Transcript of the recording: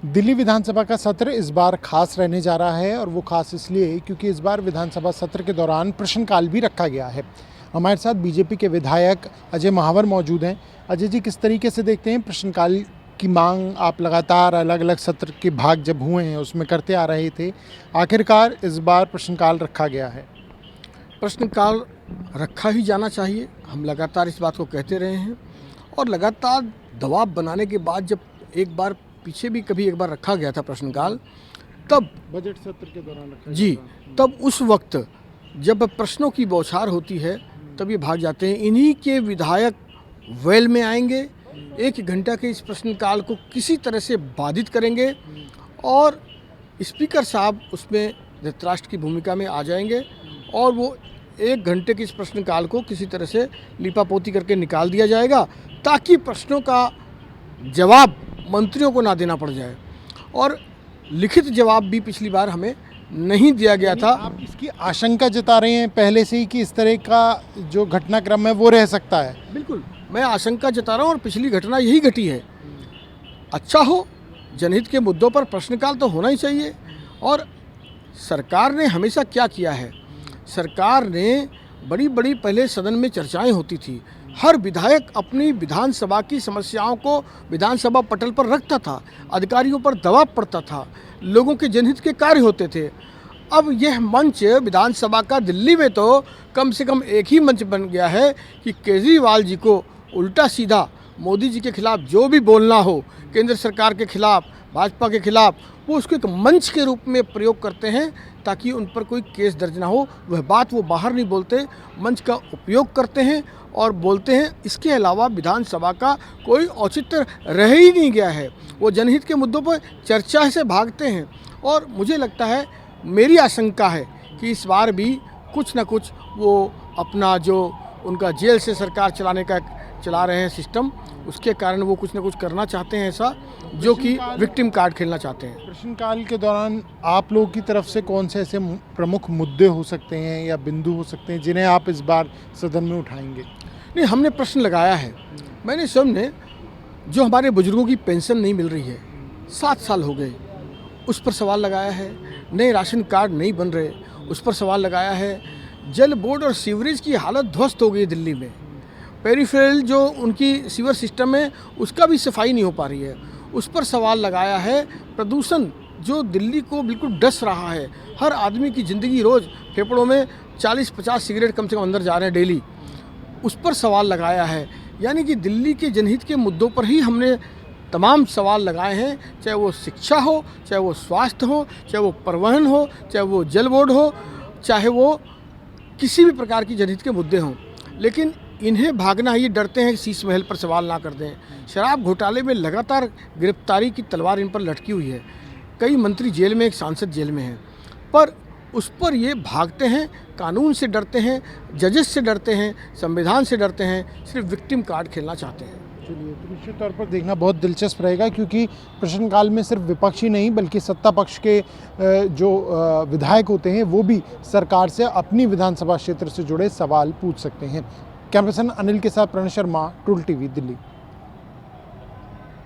दिल्ली विधानसभा का सत्र इस बार खास रहने जा रहा है और वो खास इसलिए क्योंकि इस बार विधानसभा सत्र के दौरान प्रश्नकाल भी रखा गया है। हमारे साथ बीजेपी के विधायक अजय महावर मौजूद हैं। अजय जी, किस तरीके से देखते हैं प्रश्नकाल की मांग? आप लगातार अलग अलग सत्र के भाग जब हुए हैं उसमें करते आ रहे थे, आखिरकार इस बार प्रश्नकाल रखा गया है। प्रश्नकाल रखा ही जाना चाहिए। हम लगातार इस बात को कहते रहे हैं और लगातार दबाव बनाने के बाद जब एक बार पीछे भी कभी एक बार रखा गया था प्रश्नकाल, तब बजट सत्र के दौरान रखा जी तब उस वक्त जब प्रश्नों की बौछार होती है तब ये भाग जाते हैं। इन्हीं के विधायक वेल में आएंगे, एक घंटा के इस प्रश्नकाल को किसी तरह से बाधित करेंगे और स्पीकर साहब उसमें धृतराष्ट्र की भूमिका में आ जाएंगे और वो एक घंटे के इस प्रश्नकाल को किसी तरह से लिपापोती करके निकाल दिया जाएगा ताकि प्रश्नों का जवाब मंत्रियों को ना देना पड़ जाए। और लिखित जवाब भी पिछली बार हमें नहीं दिया गया था। आप इसकी आशंका जता रहे हैं पहले से ही कि इस तरह का जो घटनाक्रम है वो रह सकता है? बिल्कुल, मैं आशंका जता रहा हूँ और पिछली घटना यही घटी है। अच्छा हो, जनहित के मुद्दों पर प्रश्नकाल तो होना ही चाहिए। और सरकार ने हमेशा क्या किया है, सरकार ने बड़ी बड़ी पहले सदन में चर्चाएं होती थी, हर विधायक अपनी विधानसभा की समस्याओं को विधानसभा पटल पर रखता था, अधिकारियों पर दबाव पड़ता था, लोगों के जनहित के कार्य होते थे। अब यह मंच विधानसभा का दिल्ली में तो कम से कम एक ही मंच बन गया है कि केजरीवाल जी को उल्टा सीधा मोदी जी के खिलाफ जो भी बोलना हो, केंद्र सरकार के खिलाफ, भाजपा के खिलाफ, वो उसको एक मंच के रूप में प्रयोग करते हैं ताकि उन पर कोई केस दर्ज ना हो। वह बात वो बाहर नहीं बोलते, मंच का उपयोग करते हैं और बोलते हैं। इसके अलावा विधानसभा का कोई औचित्य रह ही नहीं गया है। वो जनहित के मुद्दों पर चर्चा से भागते हैं और मुझे लगता है, मेरी आशंका है कि इस बार भी कुछ ना कुछ वो अपना जो उनका जेल से सरकार चलाने का चला रहे हैं सिस्टम, उसके कारण वो कुछ ना कुछ करना चाहते हैं ऐसा, जो कि विक्टिम कार्ड खेलना चाहते हैं। प्रश्नकाल के दौरान आप लोगों की तरफ से कौन से ऐसे प्रमुख मुद्दे हो सकते हैं या बिंदु हो सकते हैं जिन्हें आप इस बार सदन में उठाएंगे? नहीं, हमने प्रश्न लगाया है। मैंने सामने जो हमारे बुजुर्गों की पेंशन नहीं मिल रही है, 7 साल हो गए, उस पर सवाल लगाया है। नए राशन कार्ड नहीं बन रहे, उस पर सवाल लगाया है। जल बोर्ड और सीवरेज की हालत ध्वस्त हो गई दिल्ली में। पेरिफेरल जो उनकी सीवर सिस्टम है उसका भी सफाई नहीं हो पा रही है, उस पर सवाल लगाया है। प्रदूषण जो दिल्ली को बिल्कुल डस रहा है, हर आदमी की ज़िंदगी रोज़ फेफड़ों में 40-50 सिगरेट कम से कम अंदर जा रहे हैं डेली, उस पर सवाल लगाया है। यानी कि दिल्ली के जनहित के मुद्दों पर ही हमने तमाम सवाल लगाए हैं, चाहे वो शिक्षा हो, चाहे वो स्वास्थ्य हो, चाहे वो परिवहन हो, चाहे वो जल बोर्ड हो, चाहे वो किसी भी प्रकार की जनहित के मुद्दे हों। लेकिन इन्हें भागना, ये डरते हैं कि शीश महल पर सवाल ना कर दें। शराब घोटाले में लगातार गिरफ्तारी की तलवार इन पर लटकी हुई है। कई मंत्री जेल में, एक सांसद जेल में हैं, पर उस पर ये भागते हैं। कानून से डरते हैं, जजेस से डरते हैं, संविधान से डरते हैं, सिर्फ विक्टिम कार्ड खेलना चाहते हैं। चलिए, तो निश्चित तौर पर देखना बहुत दिलचस्प रहेगा क्योंकि प्रश्नकाल में सिर्फ विपक्ष ही नहीं बल्कि सत्ता पक्ष के जो विधायक होते हैं वो भी सरकार से अपनी विधानसभा क्षेत्र से जुड़े सवाल पूछ सकते हैं। कैमरा पर्सन अनिल के साथ प्रणय शर्मा, ट्रूल टीवी, दिल्ली।